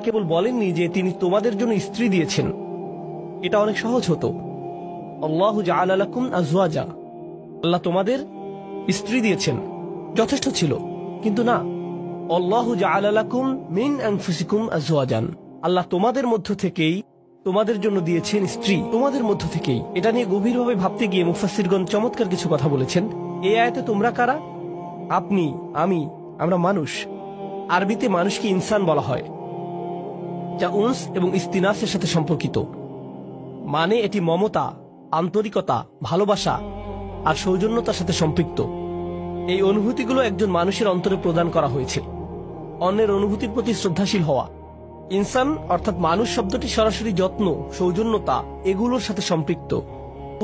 কেবল বলেননি যে তিনি তোমাদের জন্য স্ত্রী দিয়েছেন, এটা অনেক সহজ হতো। আল্লাহু জাআলা লাকুম আজওয়াজা, আল্লাহ তোমাদের স্ত্রী দিয়েছেন, যথেষ্ট ছিল। কিন্তু না, আল্লাহু জাআলা লাকুম মিন আনফুসিকুম আজওয়াজান, আল্লাহ তোমাদের মধ্য থেকেই তোমাদের জন্য দিয়েছেন স্ত্রী, তোমাদের মধ্য থেকেই। এটা নিয়ে গভীরভাবে ভাবতে গিয়ে মুফাসসিরগণ চমৎকার কিছু কথা বলেছেন। এই আয়াতে তোমরা কারা? আপনি, আমি, আমরা মানুষ। আরবিতে মানুষকে ইনসান বলা হয়, যা উনস এবং ইস্তিনাসের সাথে সম্পর্কিত। মানে এটি মমতা, আন্তরিকতা, ভালোবাসা আর সৌজন্যতার সাথে সম্পৃক্ত। এই অনুভূতিগুলো একজন মানুষের অন্তরে প্রদান করা হয়েছে। অন্যের অনুভূতির প্রতি শ্রদ্ধাশীল হওয়া। ইনসান অর্থাৎ মানুষ শব্দটি সরাসরি যত্ন, সৌজন্যতা এগুলোর সাথে সম্পৃক্ত।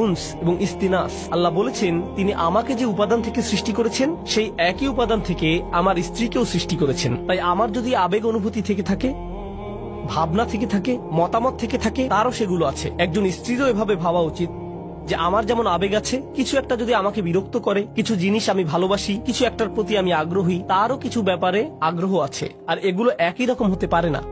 উনস এবং ইস্তিনাস, আল্লাহ বলেছেন তিনি আমাকে যে উপাদান থেকে সৃষ্টি করেছেন সেই একই উপাদান থেকে আমার স্ত্রীকেও সৃষ্টি করেছেন। তাই আমার যদি আবেগ অনুভূতি থেকে থাকে, ভাবনা থেকে থাকে, মতামত থেকে থাকে, তারও সেগুলো আছে। একজন স্ত্রীরও এভাবে ভাবা উচিত যে আমার যেমন আবেগ আছে, কিছু একটা যদি আমাকে বিরক্ত করে, কিছু জিনিস আমি ভালোবাসি, কিছু একটার প্রতি আমি আগ্রহী, তারও কিছু ব্যাপারে আগ্রহ আছে। আর এগুলো একই রকম হতে পারে না,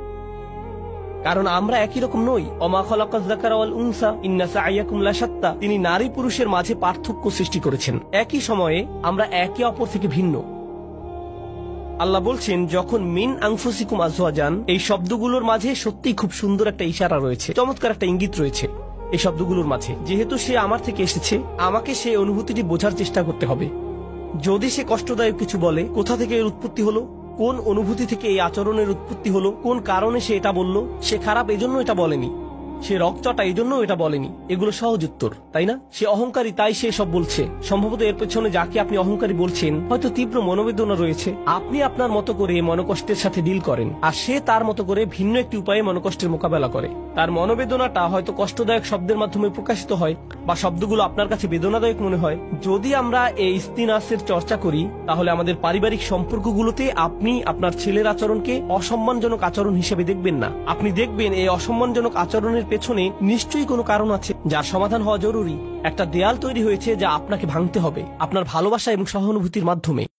কারণ আমরা একই রকম নই। ওমা খালাকাজ যাকারা ওয়াল উনসা ইন্না সা'য়াকুম লাশাত্তা, তিনি নারী পুরুষের মাঝে পার্থক্য সৃষ্টি করেছেন। একই সময়ে আমরা একে অপর থেকে ভিন্ন। আল্লাহ বলছেন যখন মিন আনফুসিকুম আজওয়াজান, এই শব্দগুলোর মাঝে সত্যিই খুব সুন্দর একটা ইশারা রয়েছে, চমৎকার একটা ইঙ্গিত রয়েছে এই শব্দগুলোর মাঝে। যেহেতু সে আমার থেকে এসেছে, আমাকে সেই অনুভূতিটি বোঝার চেষ্টা করতে হবে। যদি সে কষ্টদায়ক কিছু বলে, কোথা থেকে এর উৎপত্তি হলো, কোন অনুভূতি থেকে এই আচরণের উৎপত্তি হলো, কোন কারণে সে এটা বলল, সে খারাপ এজন্য এটা বলেনি, সে রকচটা এই জন্য এটা বলেনি, এগুলো সহজ উত্তর, তাই না? সে অহংকারী তাই সে সব বলছে। সম্ভবত এর পেছনে যাকে আপনি অহংকারী বলছেন হয়তো তীব্র মনোবেদনা রয়েছে। আপনি আপনার মতো করে মনোকষ্টের সাথে ডিল করেন, আর সে তার মতো করে ভিন্ন একটি উপায়ে মনোকষ্টের মোকাবেলা করে। তার মনোবেদনাটা হয়তো কষ্টদায়ক শব্দের মাধ্যমে প্রকাশিত হয়, বা শব্দগুলো আপনার কাছে বেদনাদায়ক মনে হয়। যদি আমরা এই ইস্তিনাসের চর্চা করি, তাহলে আমাদের পারিবারিক সম্পর্কগুলোতে আপনি আপনার ছেলের আচরণকে অসম্মানজনক আচরণ হিসেবে দেখবেন না। আপনি দেখবেন এই অসম্মানজনক আচরণের পেছনে নিশ্চয়ই কোনো কারণ আছে, যার সমাধান হওয়া জরুরি। একটা দেয়াল তৈরি হয়েছে যা আপনাকে ভাঙতে হবে আপনার ভালোবাসা এবং সহানুভূতির মাধ্যমে।